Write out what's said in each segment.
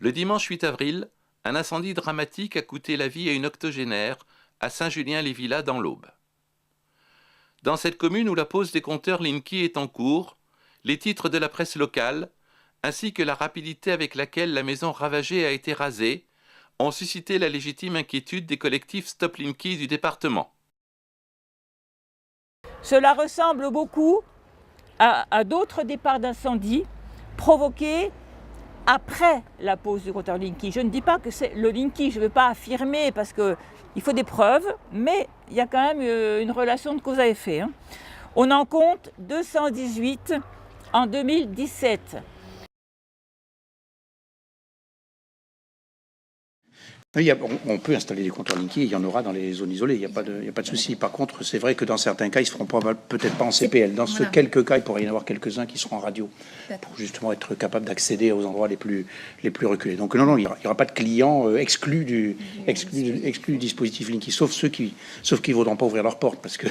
Le dimanche 8 avril, un incendie dramatique a coûté la vie à une octogénaire à Saint-Julien-les-Villas dans l'Aube. Dans cette commune où la pose des compteurs Linky est en cours, les titres de la presse locale, ainsi que la rapidité avec laquelle la maison ravagée a été rasée, ont suscité la légitime inquiétude des collectifs Stop Linky du département. Cela ressemble beaucoup à d'autres départs d'incendie provoqués après la pose du compteur Linky. Je ne dis pas que c'est le Linky, je ne veux pas affirmer parce qu'il faut des preuves, mais il y a quand même une relation de cause à effet. On en compte 218 en 2017. Oui, on peut installer des compteurs Linky, il y en aura dans les zones isolées, il n'y a pas de souci. Par contre, c'est vrai que dans certains cas, ils ne se feront peut-être pas en CPL. Dans ce quelques cas, il pourrait y en avoir quelques-uns qui seront en radio, pour justement être capable d'accéder aux endroits les plus reculés. Donc non, il n'y aura pas de clients exclus du dispositif Linky, sauf ceux qui ne voudront pas ouvrir leurs portes, parce que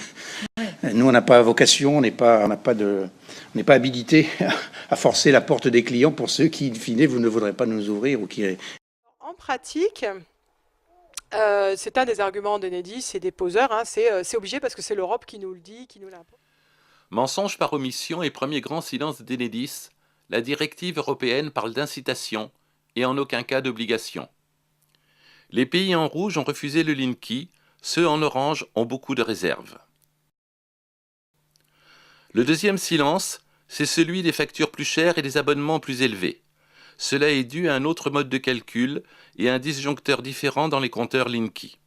nous, on n'a pas vocation, on n'est pas habilité à forcer la porte des clients pour ceux qui, in fine, vous ne voudrez pas nous ouvrir ou qui... En pratique, c'est un des arguments d'Enedis et des poseurs, c'est obligé parce que c'est l'Europe qui nous le dit, qui nous l'impose. Mensonge par omission et premier grand silence d'Enedis, la directive européenne parle d'incitation et en aucun cas d'obligation. Les pays en rouge ont refusé le Linky, ceux en orange ont beaucoup de réserves. Le deuxième silence, c'est celui des factures plus chères et des abonnements plus élevés. Cela est dû à un autre mode de calcul et à un disjoncteur différent dans les compteurs Linky.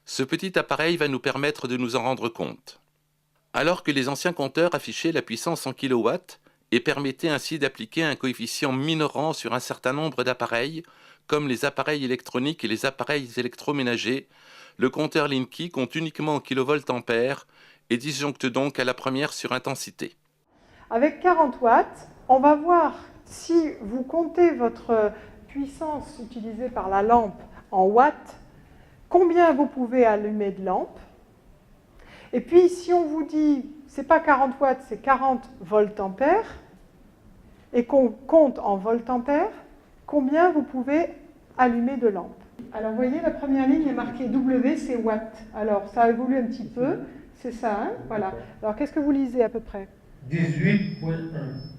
Ce petit appareil va nous permettre de nous en rendre compte. Alors que les anciens compteurs affichaient la puissance en kilowatts et permettaient ainsi d'appliquer un coefficient minorant sur un certain nombre d'appareils, comme les appareils électroniques et les appareils électroménagers, le compteur Linky compte uniquement en kilovoltampères et disjoncte donc à la première surintensité. Avec 40 watts, on va voir si vous comptez votre puissance utilisée par la lampe en watts, combien vous pouvez allumer de lampe. Et puis, si on vous dit, c'est pas 40 watts, c'est 40 voltampères, et qu'on compte en voltampères, combien vous pouvez allumer de lampes. Alors, vous voyez, la première ligne est marquée W, c'est watts. Alors, ça évolue un petit peu, c'est ça, hein, voilà. Alors, qu'est-ce que vous lisez à peu près ? 18.1.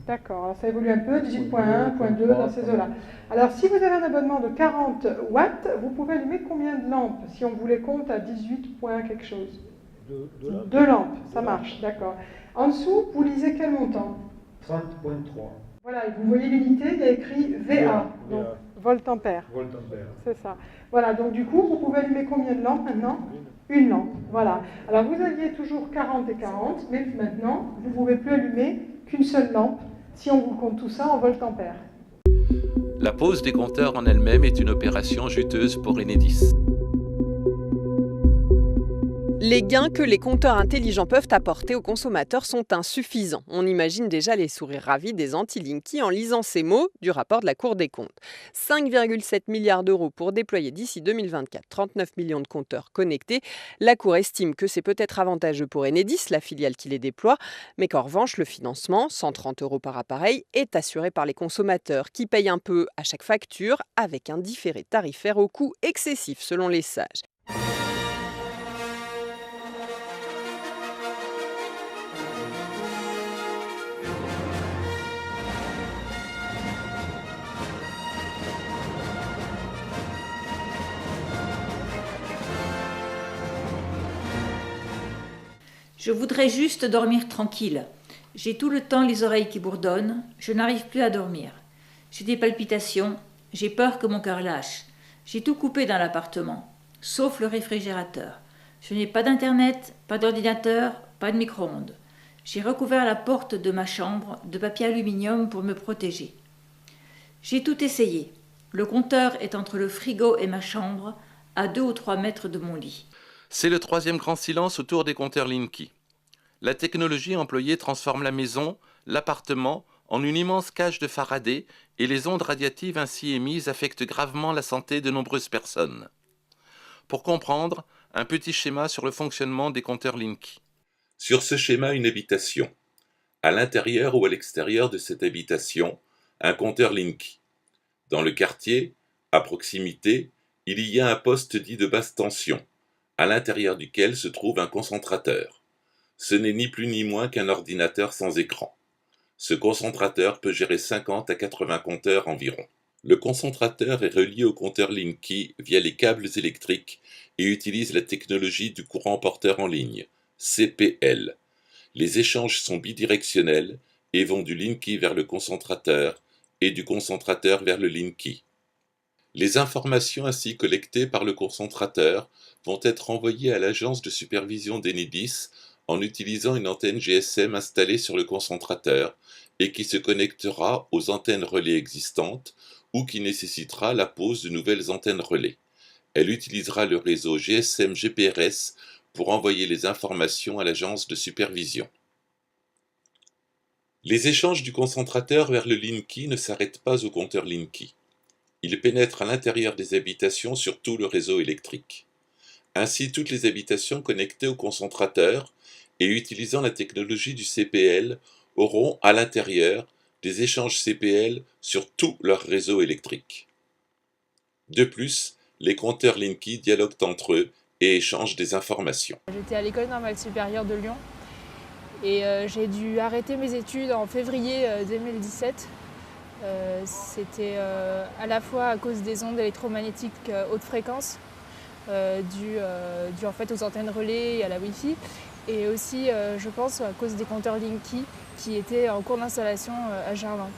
D'accord, alors ça évolue un peu, 18.1, 18.2, dans ces eaux-là. Alors, si vous avez un abonnement de 40 watts, vous pouvez allumer combien de lampes, si on vous les compte à 18 points quelque chose ? Deux lampes, ça marche, d'accord. En dessous, vous lisez quel montant ? 30.3. Voilà, et vous voyez l'unité, il y a écrit VA, donc voltampère. Voltampère. C'est ça. Voilà, donc du coup, vous pouvez allumer combien de lampes maintenant ? Une lampe, voilà. Alors vous aviez toujours 40 et 40, mais maintenant, vous ne pouvez plus allumer qu'une seule lampe, si on vous compte tout ça en voltampères. La pose des compteurs en elle-même est une opération juteuse pour Enedis. Les gains que les compteurs intelligents peuvent apporter aux consommateurs sont insuffisants. On imagine déjà les sourires ravis des anti-Linky en lisant ces mots du rapport de la Cour des comptes. 5,7 milliards d'euros pour déployer d'ici 2024 39 millions de compteurs connectés. La Cour estime que c'est peut-être avantageux pour Enedis, la filiale qui les déploie, mais qu'en revanche, le financement, 130 euros par appareil, est assuré par les consommateurs qui payent un peu à chaque facture avec un différé tarifaire au coût excessif selon les sages. Je voudrais juste dormir tranquille. J'ai tout le temps les oreilles qui bourdonnent, je n'arrive plus à dormir. J'ai des palpitations, j'ai peur que mon cœur lâche. J'ai tout coupé dans l'appartement, sauf le réfrigérateur. Je n'ai pas d'internet, pas d'ordinateur, pas de micro-ondes. J'ai recouvert la porte de ma chambre de papier aluminium pour me protéger. J'ai tout essayé. Le compteur est entre le frigo et ma chambre, à 2 ou 3 mètres de mon lit. C'est le troisième grand silence autour des compteurs Linky. La technologie employée transforme la maison, l'appartement, en une immense cage de Faraday et les ondes radiatives ainsi émises affectent gravement la santé de nombreuses personnes. Pour comprendre, un petit schéma sur le fonctionnement des compteurs Linky. Sur ce schéma, une habitation. À l'intérieur ou à l'extérieur de cette habitation, un compteur Linky. Dans le quartier, à proximité, il y a un poste dit de basse tension, à l'intérieur duquel se trouve un concentrateur. Ce n'est ni plus ni moins qu'un ordinateur sans écran. Ce concentrateur peut gérer 50 à 80 compteurs environ. Le concentrateur est relié au compteur Linky via les câbles électriques et utilise la technologie du courant porteur en ligne, CPL. Les échanges sont bidirectionnels et vont du Linky vers le concentrateur et du concentrateur vers le Linky. Les informations ainsi collectées par le concentrateur vont être envoyées à l'agence de supervision d'Enedis en utilisant une antenne GSM installée sur le concentrateur et qui se connectera aux antennes relais existantes ou qui nécessitera la pose de nouvelles antennes relais. Elle utilisera le réseau GSM-GPRS pour envoyer les informations à l'agence de supervision. Les échanges du concentrateur vers le Linky ne s'arrêtent pas au compteur Linky. Ils pénètrent à l'intérieur des habitations sur tout le réseau électrique. Ainsi, toutes les habitations connectées au concentrateur et utilisant la technologie du CPL auront à l'intérieur des échanges CPL sur tout leur réseau électrique. De plus, les compteurs Linky dialoguent entre eux et échangent des informations. J'étais à l'École normale supérieure de Lyon et j'ai dû arrêter mes études en février 2017. C'était à la fois à cause des ondes électromagnétiques haute fréquence dues en fait aux antennes relais et à la Wi-Fi, et aussi je pense à cause des compteurs Linky qui étaient en cours d'installation à Gerland.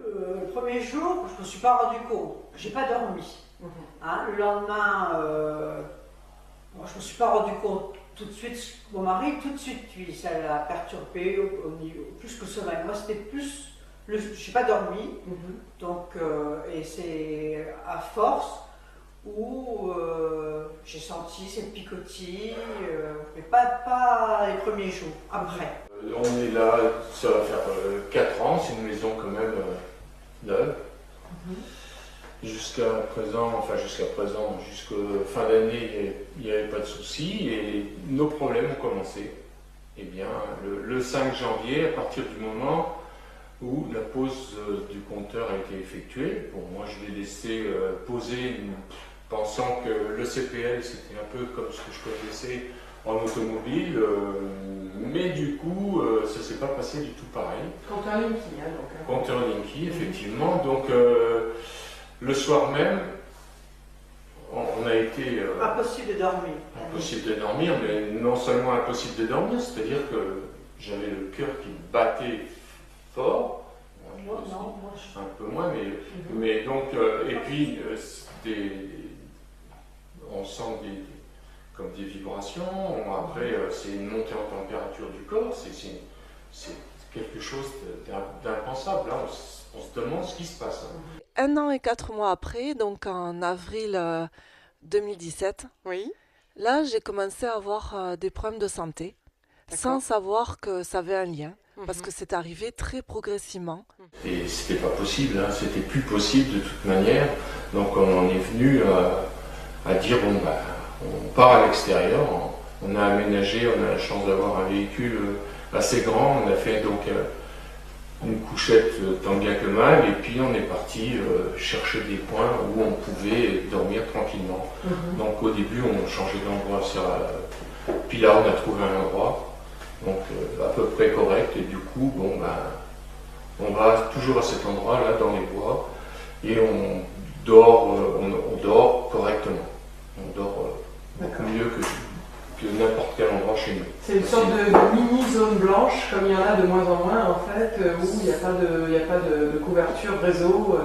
Le premier jour, je ne me suis pas rendu compte, j'ai pas dormi. Hein, le lendemain, je ne me suis pas rendu compte tout de suite. Mon mari, tout de suite, lui, ça l'a perturbé au niveau, plus que le sommeil. Moi, c'était plus, je n'ai pas dormi, donc, et c'est à force où j'ai senti cette picotis, mais pas les premiers jours, après. On est là, ça va faire 4 ans, c'est une maison quand même neuve. Jusqu'à présent, jusqu'à fin d'année, il n'y avait pas de soucis et nos problèmes ont commencé. Eh bien, le 5 janvier, à partir du moment où la pose du compteur a été effectuée, bon, moi je l'ai laissé poser, pensant que le CPL c'était un peu comme ce que je connaissais en automobile, mais du coup, ça ne s'est pas passé du tout pareil. Compteur Linky, hein, donc. Compteur Linky, effectivement. Donc, le soir même, on a été... impossible de dormir. Impossible de dormir, mais non seulement impossible de dormir, c'est-à-dire que j'avais le cœur qui battait fort. Un peu moins, mais donc... et puis, on sent comme des vibrations. Après, c'est une montée en température du corps. C'est quelque chose d'impensable. Là, on se demande ce qui se passe. 1 an et 4 mois après, donc en avril 2017, Oui. là j'ai commencé à avoir des problèmes de santé, sans savoir que ça avait un lien, parce que c'est arrivé très progressivement. Et c'était pas possible, hein, c'était plus possible de toute manière. Donc on en est venu à dire bon bah on part à l'extérieur, on a aménagé, on a la chance d'avoir un véhicule assez grand, on a fait donc une couchette tant bien que mal, et puis on est parti chercher des points où on pouvait dormir tranquillement. Donc au début on changeait d'endroit, puis là on a trouvé un endroit donc à peu près correct, et du coup bon ben on va toujours à cet endroit là dans les bois et on dort correctement, on dort beaucoup mieux que n'importe quel endroit chez nous. C'est une sorte de mini zone blanche, comme il y en a de moins en moins en fait, où il n'y a pas de couverture réseau,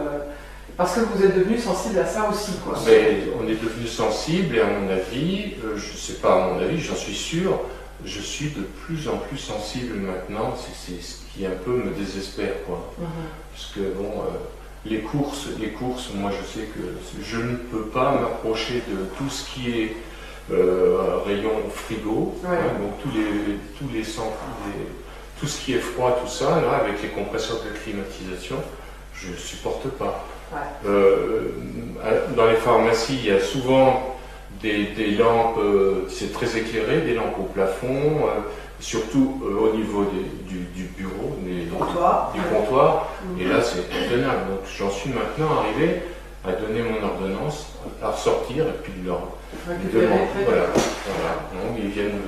parce que vous êtes devenu sensible à ça aussi, quoi. Mais on est devenu sensible, et à mon avis, je ne sais pas à mon avis, j'en suis sûr, je suis de plus en plus sensible maintenant, c'est ce qui un peu me désespère, quoi. Parce que bon, les courses, moi je sais que je ne peux pas m'approcher de tout ce qui est rayon frigo, hein, donc tout ce qui est froid, tout ça, là, avec les compresseurs de climatisation, je ne supporte pas. Dans les pharmacies, il y a souvent des lampes, c'est très éclairé, des lampes au plafond, surtout au niveau du bureau, du comptoir, et là c'est intenable. Donc j'en suis maintenant arrivé à donner mon ordonnance, à ressortir et puis de leur demander. Voilà. Donc ils viennent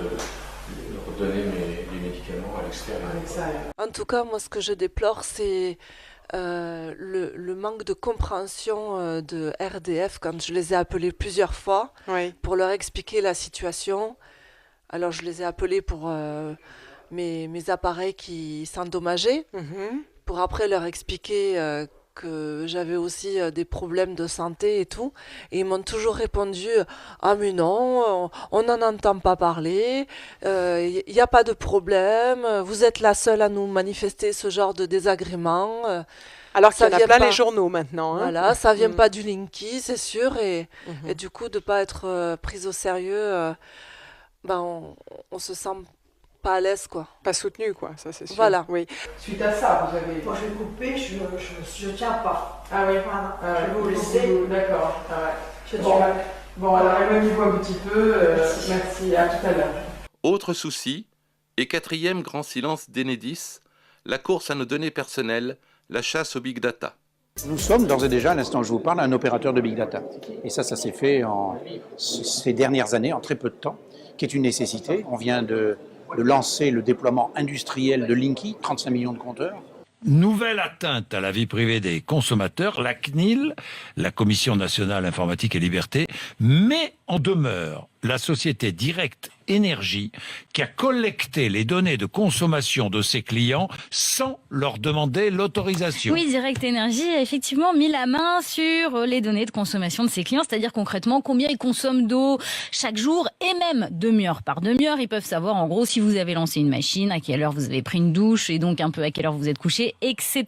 leur donner les médicaments à l'extérieur. En tout cas, moi, ce que je déplore, c'est le manque de compréhension de RDF quand je les ai appelés plusieurs fois pour leur expliquer la situation. Alors, je les ai appelés pour mes appareils qui s'endommageaient, pour après leur expliquer que j'avais aussi des problèmes de santé et tout. Et ils m'ont toujours répondu « Ah mais non, on n'en entend pas parler, il n'y a pas de problème, vous êtes la seule à nous manifester ce genre de désagrément. » Alors qu'il y en a plein les journaux maintenant. Hein. Voilà, ça vient pas du Linky, c'est sûr. Et du coup, de ne pas être prise au sérieux, on se sent pas à l'aise, quoi. Pas soutenu, quoi, ça c'est sûr. Voilà. Oui. Suite à ça, vous avez... Moi, je vais couper, je tiens pas. Ah oui, Voilà. je vais vous laisser. D'accord. Bon, alors éloignez-vous un petit peu. Merci, à tout à l'heure. Autre souci, et quatrième grand silence d'Enedis, la course à nos données personnelles, la chasse au big data. Nous sommes d'ores et déjà, à l'instant où je vous parle, un opérateur de big data. Et ça s'est fait ces dernières années, en très peu de temps, qui est une nécessité. On vient de lancer le déploiement industriel de Linky, 35 millions de compteurs. Nouvelle atteinte à la vie privée des consommateurs, la CNIL, la Commission nationale informatique et liberté, met en demeure la société Direct Énergie qui a collecté les données de consommation de ses clients sans leur demander l'autorisation. Oui, Direct Énergie a effectivement mis la main sur les données de consommation de ses clients, c'est-à-dire concrètement combien ils consomment d'eau chaque jour et même demi-heure par demi-heure. Ils peuvent savoir en gros si vous avez lancé une machine, à quelle heure vous avez pris une douche et donc un peu à quelle heure vous êtes couché, etc.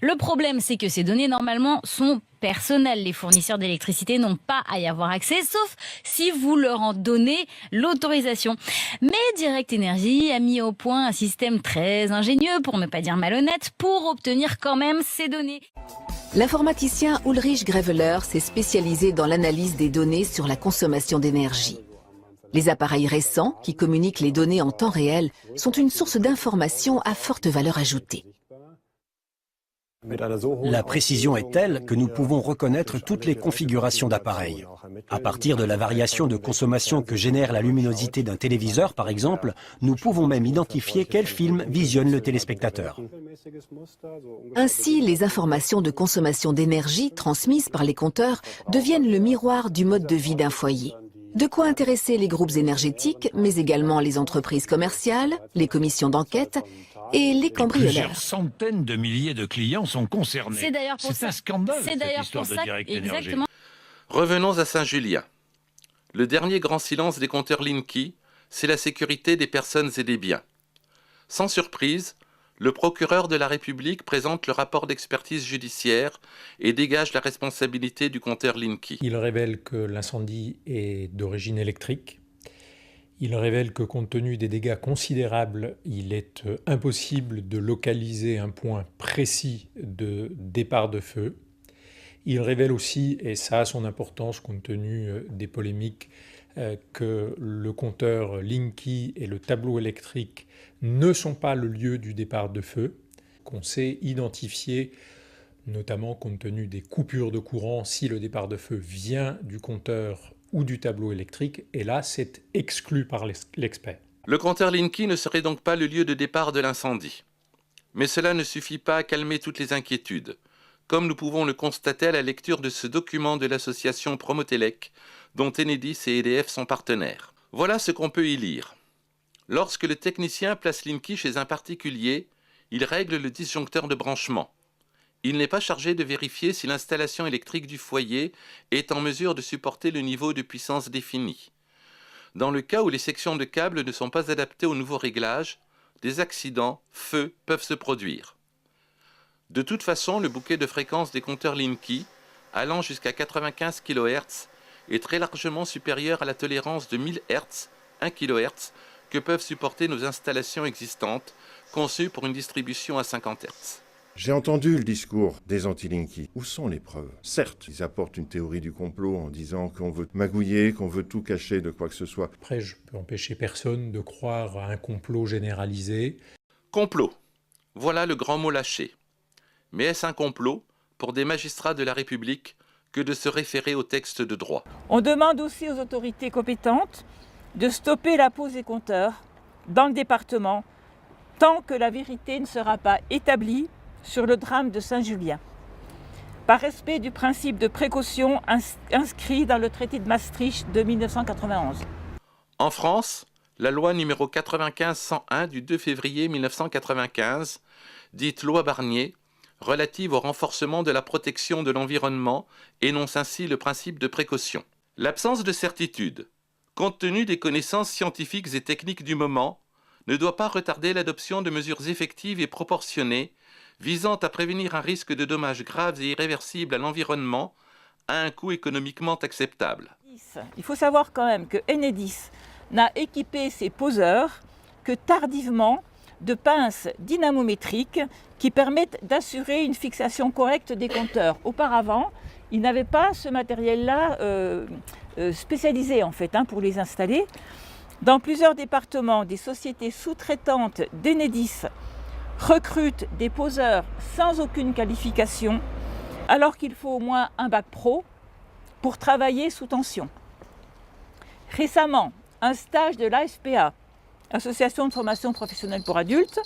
Le problème, c'est que ces données normalement sont personnelles. Les fournisseurs d'électricité n'ont pas à y avoir accès, sauf si vous leur en donnez l'autorisation. Mais Direct Énergie a mis au point un système très ingénieux, pour ne pas dire malhonnête, pour obtenir quand même ces données. L'informaticien Ulrich Greveler s'est spécialisé dans l'analyse des données sur la consommation d'énergie. Les appareils récents, qui communiquent les données en temps réel, sont une source d'informations à forte valeur ajoutée. La précision est telle que nous pouvons reconnaître toutes les configurations d'appareils. À partir de la variation de consommation que génère la luminosité d'un téléviseur, par exemple, nous pouvons même identifier quel film visionne le téléspectateur. Ainsi, les informations de consommation d'énergie transmises par les compteurs deviennent le miroir du mode de vie d'un foyer. De quoi intéresser les groupes énergétiques, mais également les entreprises commerciales, les commissions d'enquête et les cambrioleurs. Plusieurs centaines de milliers de clients sont concernés. C'est d'ailleurs pour ça. Un scandale, C'est d'ailleurs cette histoire pour de ça. Direct Énergie. Exactement. Revenons à Saint-Julien. Le dernier grand silence des compteurs Linky, c'est la sécurité des personnes et des biens. Sans surprise, le procureur de la République présente le rapport d'expertise judiciaire et dégage la responsabilité du compteur Linky. Il révèle que l'incendie est d'origine électrique. Il révèle que compte tenu des dégâts considérables, il est impossible de localiser un point précis de départ de feu. Il révèle aussi, et ça a son importance compte tenu des polémiques, que le compteur Linky et le tableau électrique ne sont pas le lieu du départ de feu, qu'on sait identifier, notamment compte tenu des coupures de courant, si le départ de feu vient du compteur ou du tableau électrique, et là c'est exclu par l'expert. Le compteur Linky ne serait donc pas le lieu de départ de l'incendie. Mais cela ne suffit pas à calmer toutes les inquiétudes, comme nous pouvons le constater à la lecture de ce document de l'association Promotelec, dont Enedis et EDF sont partenaires. Voilà ce qu'on peut y lire. Lorsque le technicien place Linky chez un particulier, il règle le disjoncteur de branchement. Il n'est pas chargé de vérifier si l'installation électrique du foyer est en mesure de supporter le niveau de puissance défini. Dans le cas où les sections de câbles ne sont pas adaptées au nouveau réglage, des accidents, feux, peuvent se produire. De toute façon, le bouquet de fréquences des compteurs Linky, allant jusqu'à 95 kHz, est très largement supérieur à la tolérance de 1000 Hz, 1 kHz, que peuvent supporter nos installations existantes, conçues pour une distribution à 50 Hz. J'ai entendu le discours des anti-Linky. Où sont les preuves? Certes, ils apportent une théorie du complot en disant qu'on veut magouiller, qu'on veut tout cacher de quoi que ce soit. Après, je peux empêcher personne de croire à un complot généralisé. Complot. Voilà le grand mot lâché. Mais est-ce un complot pour des magistrats de la République que de se référer au texte de droit. On demande aussi aux autorités compétentes de stopper la pose des compteurs dans le département tant que la vérité ne sera pas établie sur le drame de Saint-Julien, par respect du principe de précaution inscrit dans le traité de Maastricht de 1991. En France, la loi numéro 95-101 du 2 février 1995, dite loi Barnier, relative au renforcement de la protection de l'environnement, énonce ainsi le principe de précaution. L'absence de certitude, compte tenu des connaissances scientifiques et techniques du moment, ne doit pas retarder l'adoption de mesures effectives et proportionnées visant à prévenir un risque de dommages graves et irréversibles à l'environnement à un coût économiquement acceptable. Il faut savoir quand même que Enedis n'a équipé ses poseurs que tardivement de pinces dynamométriques qui permettent d'assurer une fixation correcte des compteurs. Auparavant, ils n'avaient pas ce matériel-là spécialisé en fait pour les installer. Dans plusieurs départements, des sociétés sous-traitantes d'Enedis recrutent des poseurs sans aucune qualification, alors qu'il faut au moins un bac pro pour travailler sous tension. Récemment, un stage de l'AFPA, Association de formation professionnelle pour adultes,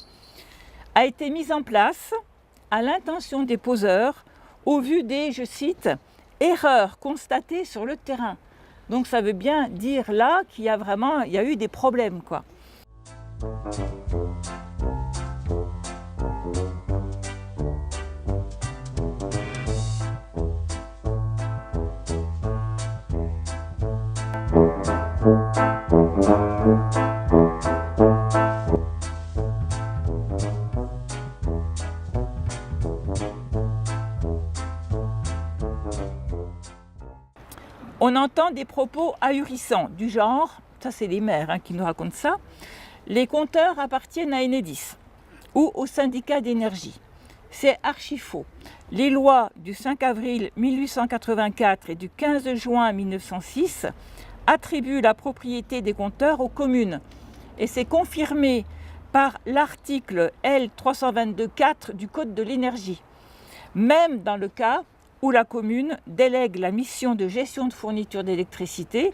a été mis en place à l'intention des poseurs au vu des, je cite, erreurs constatées sur le terrain. Donc ça veut bien dire là qu'il y a eu des problèmes, quoi. On entend des propos ahurissants du genre, ça c'est les maires qui nous racontent ça, les compteurs appartiennent à Enedis ou au syndicat d'énergie. C'est archi faux. Les lois du 5 avril 1884 et du 15 juin 1906 attribuent la propriété des compteurs aux communes. Et c'est confirmé par l'article L322.4 du Code de l'énergie. Même dans le cas où la commune délègue la mission de gestion de fourniture d'électricité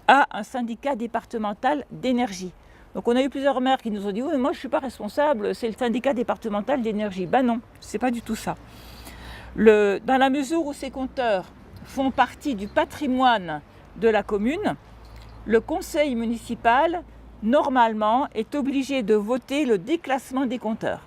à un syndicat départemental d'énergie. Donc on a eu plusieurs maires qui nous ont dit « Oui, mais moi je ne suis pas responsable, c'est le syndicat départemental d'énergie ». Ben non, ce n'est pas du tout ça. Dans la mesure où ces compteurs font partie du patrimoine de la commune, le conseil municipal, normalement, est obligé de voter le déclassement des compteurs.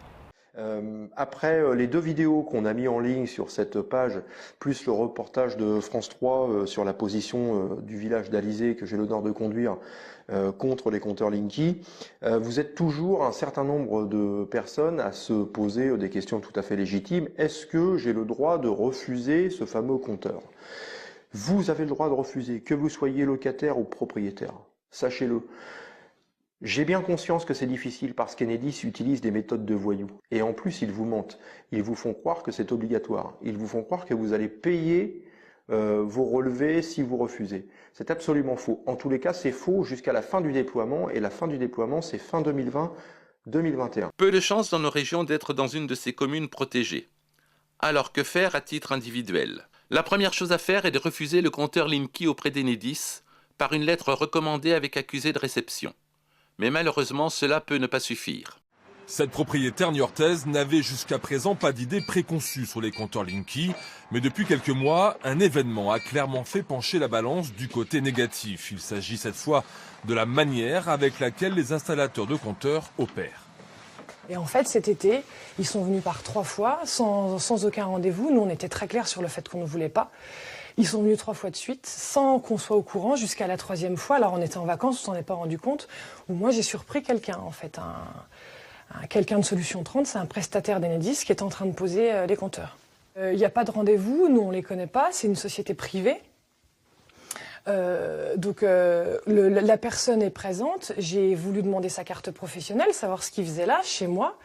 Après les 2 vidéos qu'on a mis en ligne sur cette page, plus le reportage de France 3 sur la position du village d'Alizé que j'ai l'honneur de conduire contre les compteurs Linky, vous êtes toujours un certain nombre de personnes à se poser des questions tout à fait légitimes. Est-ce que j'ai le droit de refuser ce fameux compteur ? Vous avez le droit de refuser, que vous soyez locataire ou propriétaire. Sachez-le. J'ai bien conscience que c'est difficile parce qu'Enedis utilise des méthodes de voyous. Et en plus, ils vous mentent. Ils vous font croire que c'est obligatoire. Ils vous font croire que vous allez payer vos relevés si vous refusez. C'est absolument faux. En tous les cas, c'est faux jusqu'à la fin du déploiement. Et la fin du déploiement, c'est fin 2020-2021. Peu de chances dans nos régions d'être dans une de ces communes protégées. Alors que faire à titre individuel ? La première chose à faire est de refuser le compteur Linky auprès d'Enedis par une lettre recommandée avec accusé de réception. Mais malheureusement, cela peut ne pas suffire. Cette propriétaire niortaise n'avait jusqu'à présent pas d'idée préconçue sur les compteurs Linky, mais depuis quelques mois, un événement a clairement fait pencher la balance du côté négatif. Il s'agit cette fois de la manière avec laquelle les installateurs de compteurs opèrent. Et en fait, cet été, ils sont venus par 3 fois, sans aucun rendez-vous. Nous, on était très clairs sur le fait qu'on ne voulait pas. Ils sont venus 3 fois de suite, sans qu'on soit au courant, jusqu'à la 3e fois. Alors, on était en vacances, on s'en est pas rendu compte. Où moi, j'ai surpris quelqu'un, en fait. Quelqu'un de Solution 30, c'est un prestataire d'Enedis qui est en train de poser les compteurs. Il n'y a pas de rendez-vous, nous, on ne les connaît pas. C'est une société privée. La personne est présente. J'ai voulu demander sa carte professionnelle, savoir ce qu'il faisait là, chez moi.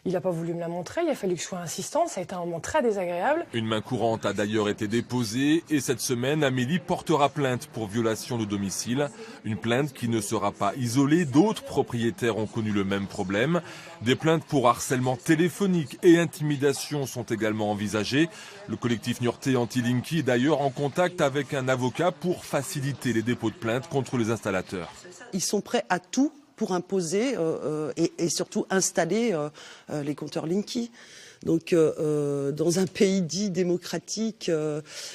Il n'a pas voulu me la montrer, il a fallu que je sois insistante, ça a été un moment très désagréable. Une main courante a d'ailleurs été déposée et cette semaine, Amélie portera plainte pour violation de domicile. Une plainte qui ne sera pas isolée, d'autres propriétaires ont connu le même problème. Des plaintes pour harcèlement téléphonique et intimidation sont également envisagées. Le collectif niortais Anti-Linky est d'ailleurs en contact avec un avocat pour faciliter les dépôts de plainte contre les installateurs. Ils sont prêts à tout pour imposer et surtout installer les compteurs Linky. Donc dans un pays dit démocratique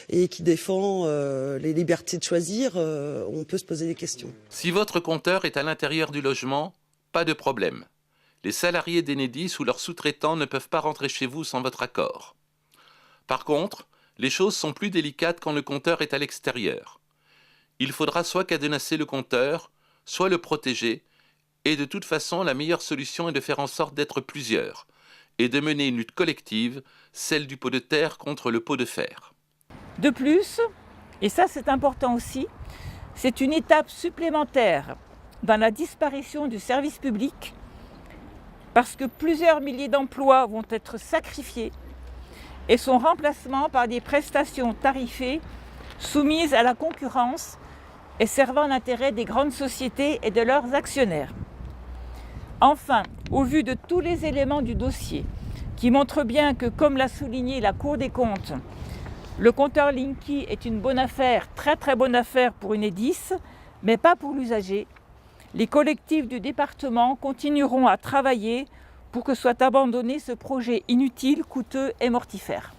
et qui défend les libertés de choisir, on peut se poser des questions. Si votre compteur est à l'intérieur du logement, pas de problème. Les salariés d'Enedis ou leurs sous-traitants ne peuvent pas rentrer chez vous sans votre accord. Par contre, les choses sont plus délicates quand le compteur est à l'extérieur. Il faudra soit cadenasser le compteur, soit le protéger, et de toute façon, la meilleure solution est de faire en sorte d'être plusieurs et de mener une lutte collective, celle du pot de terre contre le pot de fer. De plus, et ça c'est important aussi, c'est une étape supplémentaire dans la disparition du service public parce que plusieurs milliers d'emplois vont être sacrifiés et son remplacement par des prestations tarifées soumises à la concurrence et servant l'intérêt des grandes sociétés et de leurs actionnaires. Enfin, au vu de tous les éléments du dossier, qui montrent bien que, comme l'a souligné la Cour des comptes, le compteur Linky est une bonne affaire, très très bonne affaire pour Enedis, mais pas pour l'usager, les collectifs du département continueront à travailler pour que soit abandonné ce projet inutile, coûteux et mortifère.